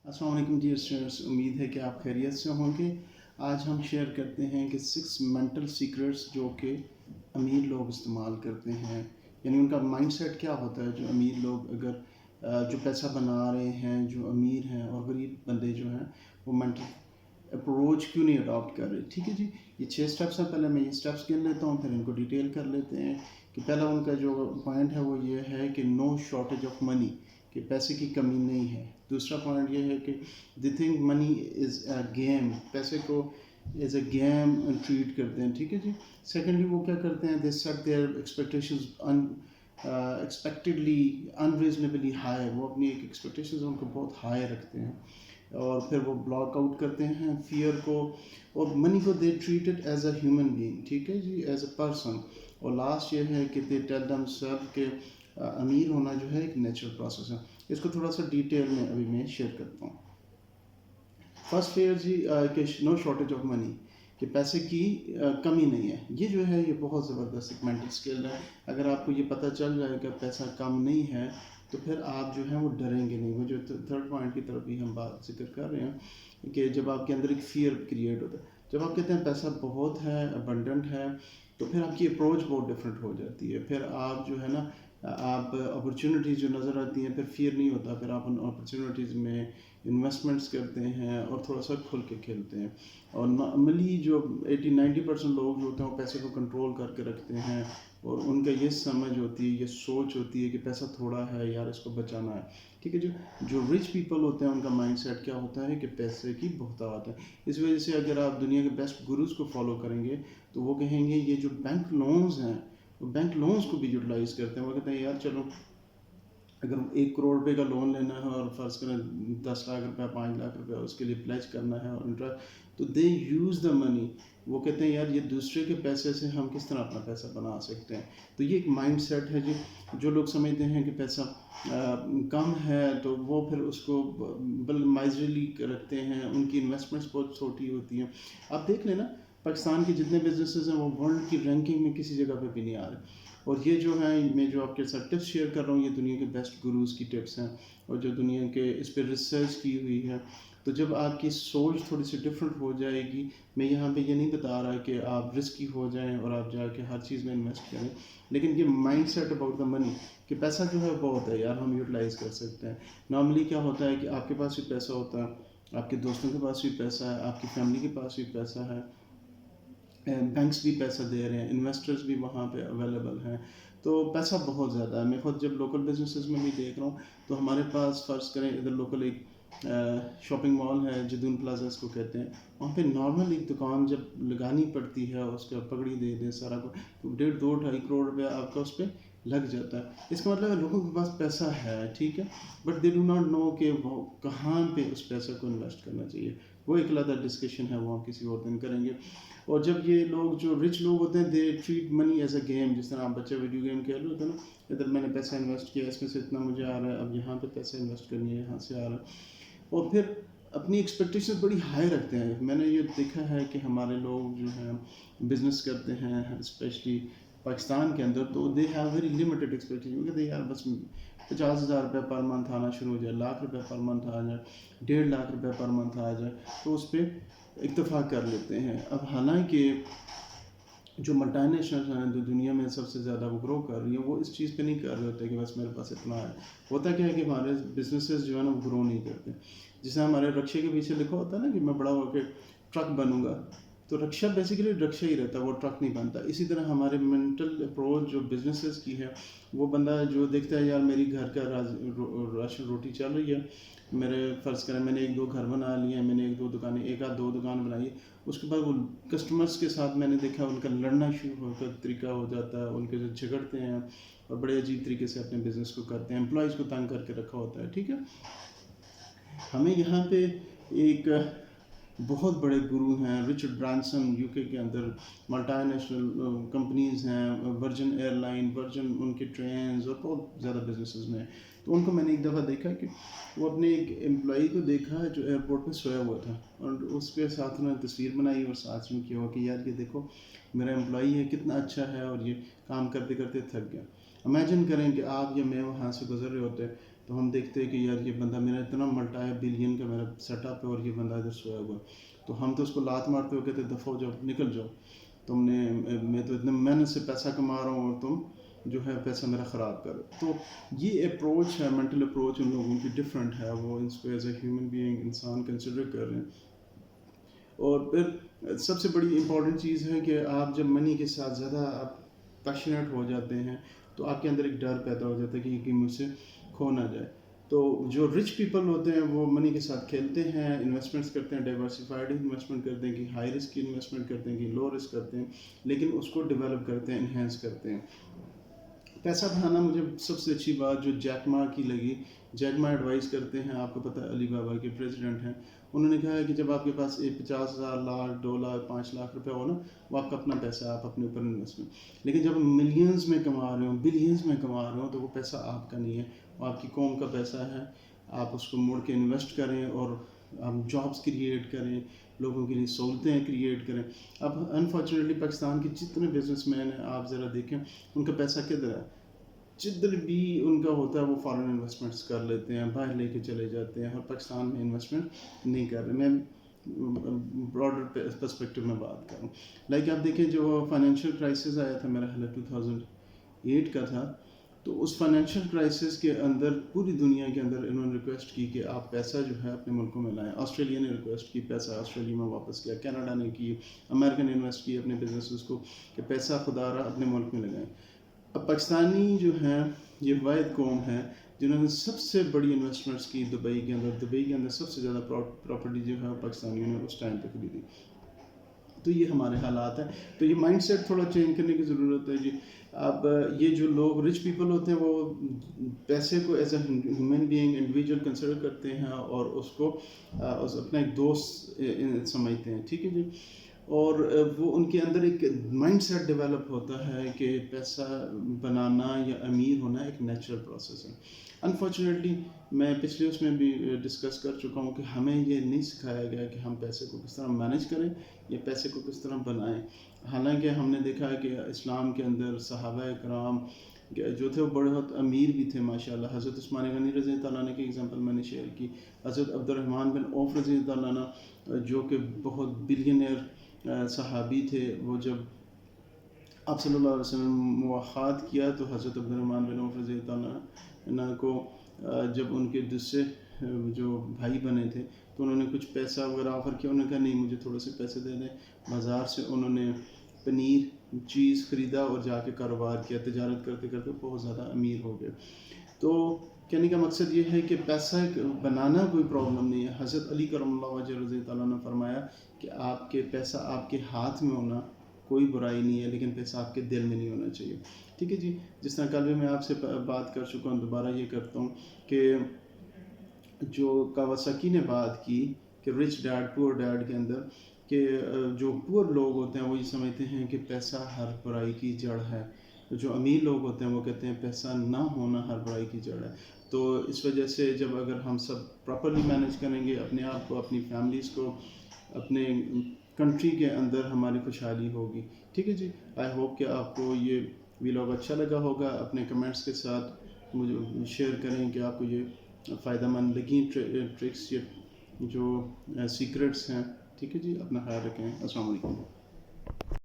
السلام علیکم dear students, امید ہے کہ آپ خیریت سے ہوں گے۔ آج ہم شیئر کرتے ہیں کہ 6 مینٹل سیکرٹس جو کہ امیر لوگ استعمال کرتے ہیں، یعنی ان کا مائنڈ سیٹ کیا ہوتا ہے۔ جو امیر لوگ اگر جو پیسہ بنا رہے ہیں، جو امیر ہیں، اور غریب بندے جو ہیں وہ مینٹل اپروچ کیوں نہیں اڈاپٹ کر رہے۔ ٹھیک ہے جی، یہ 6 اسٹیپس ہیں۔ پہلے میں یہ اسٹیپس گن لیتا ہوں، پھر ان کو ڈیٹیل کر لیتے ہیں کہ پہلا ان کا جو پوائنٹ ہے وہ یہ ہے کہ نو شارٹیج آف منی، کہ پیسے کی کمی نہیں ہے۔ دوسرا پوائنٹ یہ ہے کہ دی think money is a game, پیسے کو ایز اے گیم ٹریٹ کرتے ہیں۔ ٹھیک ہے جی۔ سیکنڈلی وہ کیا کرتے ہیں، they set their expectations expectedly unreasonably high, وہ اپنی ایک ایکسپیکٹیشنز ان کو بہت ہائی رکھتے ہیں، اور پھر وہ بلاک آؤٹ کرتے ہیں فیئر کو، اور منی کو they treat it as a human being, ٹھیک ہے جی، ایز اے پرسن۔ اور لاسٹ یہ ہے کہ دے ٹیل دیم سیلف کہ امیر ہونا جو ہے ایک نیچرل پروسیس ہے۔ اس کو تھوڑا سا ڈیٹیل میں ابھی میں شیئر کرتا ہوں۔ فرسٹ فیئر جی کہ نو شارٹیج آف منی، کہ پیسے کی کمی نہیں ہے۔ یہ جو ہے یہ بہت زبردست ایک مینٹل اسکل ہے۔ اگر آپ کو یہ پتہ چل جائے کہ پیسہ کم نہیں ہے تو پھر آپ جو ہیں وہ ڈریں گے نہیں۔ وہ جو تھرڈ پوائنٹ کی طرف بھی ہم بات ذکر کر رہے ہیں کہ جب آپ کے اندر ایک فیئر کریٹ ہوتا ہے، جب آپ کہتے ہیں پیسہ بہت ہے، ابنڈنٹ ہے، تو پھر آپ کی اپروچ بہت ڈفرینٹ ہو جاتی ہے۔ پھر آپ جو ہے نا، آپ اپرچونیٹیز جو نظر آتی ہیں، پھر فیئر نہیں ہوتا، پھر آپ ان اپرچونیٹیز میں انویسٹمنٹس کرتے ہیں اور تھوڑا سا کھل کے کھیلتے ہیں۔ اور عملی جو 80-90% لوگ جو ہوتے ہیں وہ پیسے کو کنٹرول کر کے رکھتے ہیں، اور ان کا یہ سمجھ ہوتی ہے، یہ سوچ ہوتی ہے کہ پیسہ تھوڑا ہے یار، اس کو بچانا ہے۔ ٹھیک ہے جو رچ پیپل ہوتے ہیں ان کا مائنڈ سیٹ کیا ہوتا ہے کہ پیسے کی بہتات ہے۔ اس وجہ سے اگر آپ دنیا کے بیسٹ گروز کو فالو کریں گے تو وہ کہیں گے یہ جو بینک لونز ہیں، وہ بینک لونز کو بھی یوٹیلائز کرتے ہیں۔ وہ کہتے ہیں یار چلو، اگر 1 کروڑ روپے کا لون لینا ہے اور فرض کریں 10 لاکھ روپے 5 لاکھ روپے اس کے لیے پلیج کرنا ہے اور انٹرسٹ، تو دے یوز دا منی۔ وہ کہتے ہیں یار یہ دوسرے کے پیسے سے ہم کس طرح اپنا پیسہ بنا سکتے ہیں۔ تو یہ ایک مائنڈ سیٹ ہے جی۔ جو لوگ سمجھتے ہیں کہ پیسہ کم ہے تو وہ پھر اس کو مائزرلی رکھتے ہیں، ان کی انویسٹمنٹس بہت چھوٹی ہوتی ہیں۔ آپ دیکھ لیں نا، پاکستان کے جتنے بزنسز ہیں وہ ورلڈ کی رینکنگ میں کسی جگہ پہ بھی نہیں آ رہے۔ اور یہ جو ہے میں جو آپ کے ساتھ ٹپس شیئر کر رہا ہوں، یہ دنیا کے بیسٹ گروز کی ٹپس ہیں، اور جو دنیا کے اس پہ ریسرچ کی ہوئی ہے۔ تو جب آپ کی سوچ تھوڑی سی ڈفرینٹ ہو جائے گی، میں یہاں پہ یہ نہیں بتا رہا کہ آپ رسکی ہو جائیں اور آپ جا کے ہر چیز میں انویسٹ کریں، لیکن یہ مائنڈ سیٹ اباؤٹ دا منی کہ پیسہ جو ہے بہت ہے یار، ہم یوٹیلائز کر سکتے ہیں۔ نارملی کیا ہوتا ہے کہ آپ کے پاس بھی پیسہ ہوتا ہے، آپ کے دوستوں کے پاس بھی پیسہ ہے، آپ کی فیملی کے پاس بھی پیسہ ہے، بینکس بھی پیسہ دے رہے ہیں، انویسٹرز بھی وہاں پہ اویلیبل ہیں، تو پیسہ بہت زیادہ ہے۔ میں خود جب لوکل بزنسز میں بھی دیکھ رہا ہوں تو ہمارے پاس فرض کریں ادھر لوکل ایک شاپنگ مال ہے، جدون پلازا اس کو کہتے ہیں، وہاں پہ نارمل ایک دکان جب لگانی پڑتی ہے، اس کا پگڑی دے دیں سارا کو، تو 1.5-2-2.5 کروڑ روپیہ آپ کا اس پہ لگ جاتا ہے۔ اس کا مطلب ہے لوگوں کے پاس پیسہ ہے، ٹھیک ہے، but they do not know کہ وہ کہاں پہ اس پیسے کو انویسٹ کرنا چاہیے۔ وہ ایک علیحدہ ڈسکشن ہے، وہ ہم کسی اور دن کریں گے۔ اور جب یہ لوگ جو رچ لوگ ہوتے ہیں، they treat money as a game, جس طرح آپ بچے ویڈیو گیم کھیل رہے ہوتے ہیں نا، ادھر میں نے پیسہ انویسٹ کیا، اس میں سے اتنا مجھے آ رہا ہے، اب یہاں پہ پیسہ انویسٹ کرنی ہے، یہاں سے آ رہا ہے، اور پھر اپنی ایکسپیکٹیشن بڑی ہائی رکھتے ہیں۔ میں نے یہ دیکھا ہے کہ ہمارے لوگ جو ہیں بزنس کرتے ہیں اسپیشلی پاکستان کے اندر، تو they have very limited expectation. کہتے ہیں یار بس 50,000 روپے پر منتھ آنا شروع ہو جائے، 1,00,000 روپے پر منتھ آ جائے، 1.5 لاکھ روپے پر منتھ آ جائے، تو اس پہ اکتفا کر لیتے ہیں۔ اب حالانکہ جو ملٹی نیشنلز ہیں جو دنیا میں سب سے زیادہ وہ گرو کر رہی ہیں، وہ اس چیز پہ نہیں کر رہے ہوتے کہ بس میرے پاس اتنا ہے۔ ہوتا کیا ہے کہ ہمارے بزنسز جو ہے نا وہ گرو نہیں کرتے۔ جیسے ہمارے رکشے کے پیچھے لکھا ہوتا ہے نا کہ میں بڑا ہو کے ٹرک بنوں گا، تو رکشہ بیسیکلی رکشہ ہی رہتا ہے، وہ ٹرک نہیں بنتا۔ اسی طرح ہمارے مینٹل اپروچ جو بزنسز کی ہے، وہ بندہ جو دیکھتا ہے یار میری گھر کا راشن روٹی چل رہی ہے، میرے فرض کریں میں نے 1-2 گھر بنا لیے ہیں، میں نے 1-2 دکانیں، 1-2 دکان بنائی ہے، اس کے بعد وہ کسٹمرز کے ساتھ میں نے دیکھا ان کا لڑنا شروع ہو کر طریقہ ہو جاتا ہے، ان کے جو جھگڑتے ہیں اور بڑے عجیب طریقے سے اپنے بزنس کو کرتے ہیں، امپلائیز کو تنگ کر کے رکھا ہوتا ہے۔ ٹھیک ہے، ہمیں یہاں پہ ایک بہت بڑے گرو ہیں، رچرڈ برانسن، یو کے اندر ملٹی نیشنل کمپنیز ہیں، ورجن ایئر لائن، ورجن ان کے ٹرینز اور بہت زیادہ بزنسز میں، تو ان کو میں نے ایک دفعہ دیکھا کہ وہ اپنے ایک امپلائی کو دیکھا جو ایئرپورٹ پہ سویا ہوا تھا، اور اس کے ساتھ انہوں نے تصویر بنائی اور ساتھ میں کیا ہوا کہ یار یہ دیکھو میرا امپلائی ہے، کتنا اچھا ہے، اور یہ کام کرتے کرتے تھک گیا۔ امیجن کریں کہ آپ یا میں وہاں سے گزر رہے ہوتے تو ہم دیکھتے ہیں کہ یار یہ بندہ میرا اتنا ملٹا بلین کا میرا سیٹ اپ ہے اور یہ بندہ ادھر سویا ہوا ہے، تو ہم تو اس کو لات مارتے ہوئے کہتے دفعہ ہو جاؤ، نکل جاؤ، تم نے میں تو اتنے محنت سے پیسہ کما رہا ہوں اور تم جو ہے پیسہ میرا خراب کر۔ تو یہ اپروچ ہے، مینٹل اپروچ ان لوگوں کی ڈفرینٹ ہے، وہ اس کو ایز اے ہیومن بینگ انسان کنسیڈر کر رہے ہیں۔ اور پھر سب سے بڑی امپورٹنٹ چیز ہے کہ آپ جب منی کے ساتھ زیادہ آپ پیشنیٹ ہو جاتے ہیں تو آپ کے اندر ایک ڈر پیدا ہو جاتا ہے کہ یہ کہیں مجھ سے کھو نہ جائے۔ تو جو رچ پیپل ہوتے ہیں وہ منی کے ساتھ کھیلتے ہیں، انویسٹمنٹس کرتے ہیں، ڈائیورسفائڈ انویسٹمنٹ کرتے ہیں، کہ ہائی رسک کی انویسٹمنٹ کرتے ہیں، کہ لو رسک کرتے ہیں، لیکن اس کو ڈیولپ کرتے ہیں، انہینس کرتے ہیں۔ پیسہ بنانا مجھے سب سے اچھی بات جو جیک ما کی لگی، جیک ما ایڈوائز کرتے ہیں، آپ کو پتہ ہے علی بابا کے پریزیڈنٹ ہیں، انہوں نے کہا ہے کہ جب آپ کے پاس 50,000 لاکھ 2 لاکھ 5 لاکھ روپے ہو نا، وہ آپ کا اپنا پیسہ ہے، آپ اپنے اوپر انویسٹمنٹ، لیکن جب ملینز میں کما رہے ہو، بلینز میں کما رہے ہو، تو وہ پیسہ آپ کا نہیں ہے، وہ آپ کی قوم کا پیسہ ہے۔ آپ اس کو موڑ کے انویسٹ کریں اور آپ جابس کریٹ کریں، لوگوں کے لیے سہولتیں کریٹ کریں۔ اب انفارچونیٹلی پاکستان کے جتنے بزنس مین ہیں آپ ذرا دیکھیں ان کا پیسہ کدھر ہے، جدھر بھی ان کا ہوتا ہے وہ فارن انویسٹمنٹس کر لیتے ہیں، باہر لے کے چلے جاتے ہیں، اور پاکستان میں انویسٹمنٹ نہیں کر رہے۔ میں براڈر پرسپیکٹو میں بات کروں، لائک آپ دیکھیں جو فائنینشیل کرائسس آیا تھا، میرا خیال ہے 2008 کا تھا، تو اس فائنینشیل کرائسس کے اندر پوری دنیا کے اندر انہوں نے ریکویسٹ کی کہ آپ پیسہ جو ہے اپنے ملکوں میں لائیں۔ آسٹریلیا نے ریکویسٹ کی، پیسہ آسٹریلیا میں واپس کیا، کینیڈا نے کی، امریکہ نے انویسٹ کی اپنے بزنسز کو کہ پیسہ خدا رہا اپنے ملک میں لگائیں۔ اب پاکستانی جو ہیں یہ واحد قوم ہے جنہوں نے سب سے بڑی انویسٹمنٹس کی دبئی کے اندر، دبئی کے اندر سب سے زیادہ پراپرٹی جو ہے پاکستانیوں نے اس ٹائم پہ خریدی۔ تو یہ ہمارے حالات ہیں، تو یہ مائنڈ سیٹ تھوڑا چینج کرنے کی ضرورت ہے جی۔ اب یہ جو لوگ رچ پیپل ہوتے ہیں وہ پیسے کو as a human being individual consider کرتے ہیں اور اس کو اپنا ایک دوست سمجھتے ہیں، ٹھیک ہے جی، اور وہ ان کے اندر ایک مائنڈ سیٹ ڈیولپ ہوتا ہے کہ پیسہ بنانا یا امیر ہونا ایک نیچرل پروسیس ہے۔ انفارچونیٹلی میں پچھلے اس میں بھی ڈسکس کر چکا ہوں کہ ہمیں یہ نہیں سکھایا گیا کہ ہم پیسے کو کس طرح مینیج کریں یا پیسے کو کس طرح بنائیں۔ حالانکہ ہم نے دیکھا ہے کہ اسلام کے اندر صحابہ کرام جو تھے وہ بہت امیر بھی تھے ماشاءاللہ۔ حضرت عثمان غنی رضی اللہ عنہ کی ایگزامپل میں نے شیئر کی، حضرت عبد الرحمن بن عوف رضی اللہ عنہ جو کہ بہت بلینئر صحابی تھے، وہ جب آپ صلی اللہ علیہ وسلم موافقات کیا تو حضرت عبد الرحمن بن عوف رضی اللہ عنہ کو جب ان کے دوسرے جو بھائی بنے تھے تو انہوں نے کچھ پیسہ وغیرہ آفر کیا، انہوں نے کہا نہیں مجھے تھوڑے سے پیسے دے دیں۔ بازار سے انہوں نے پنیر چیز خریدا اور جا کے کاروبار کیا، تجارت کرتے کرتے بہت زیادہ امیر ہو گئے۔ تو کہنے کا مقصد یہ ہے کہ پیسہ بنانا کوئی پرابلم نہیں ہے۔ حضرت علی کرم اللہ وجہ رضی اللہ عنہ نے فرمایا کہ آپ کے پیسہ آپ کے ہاتھ میں ہونا کوئی برائی نہیں ہے، لیکن پیسہ آپ کے دل میں نہیں ہونا چاہیے، ٹھیک ہے جی۔ جس طرح کل بھی میں آپ سے بات کر چکا ہوں، دوبارہ یہ کرتا ہوں کہ جو کاواساکی نے بات کی کہ رچ ڈیڈ پور ڈیڈ کے اندر کہ جو پور لوگ ہوتے ہیں وہ یہ سمجھتے ہیں کہ پیسہ ہر برائی کی جڑ ہے، جو امیر لوگ ہوتے ہیں وہ کہتے ہیں پیسہ نہ ہونا ہر برائی کی جڑ ہے۔ تو اس وجہ سے جب اگر ہم سب پراپرلی مینیج کریں گے اپنے آپ کو، اپنی فیملیز کو، اپنے کنٹری کے اندر ہماری خوشحالی ہوگی، ٹھیک ہے جی۔ آئی ہوپ کہ آپ کو یہ ویلاگ اچھا لگا ہوگا، اپنے کمنٹس کے ساتھ مجھے شیئر کریں کہ آپ کو یہ فائدہ مند لگیں ٹرکس یا جو سیکرٹس ہیں، ٹھیک ہے جی۔ اپنا خیال رکھیں، السلام علیکم۔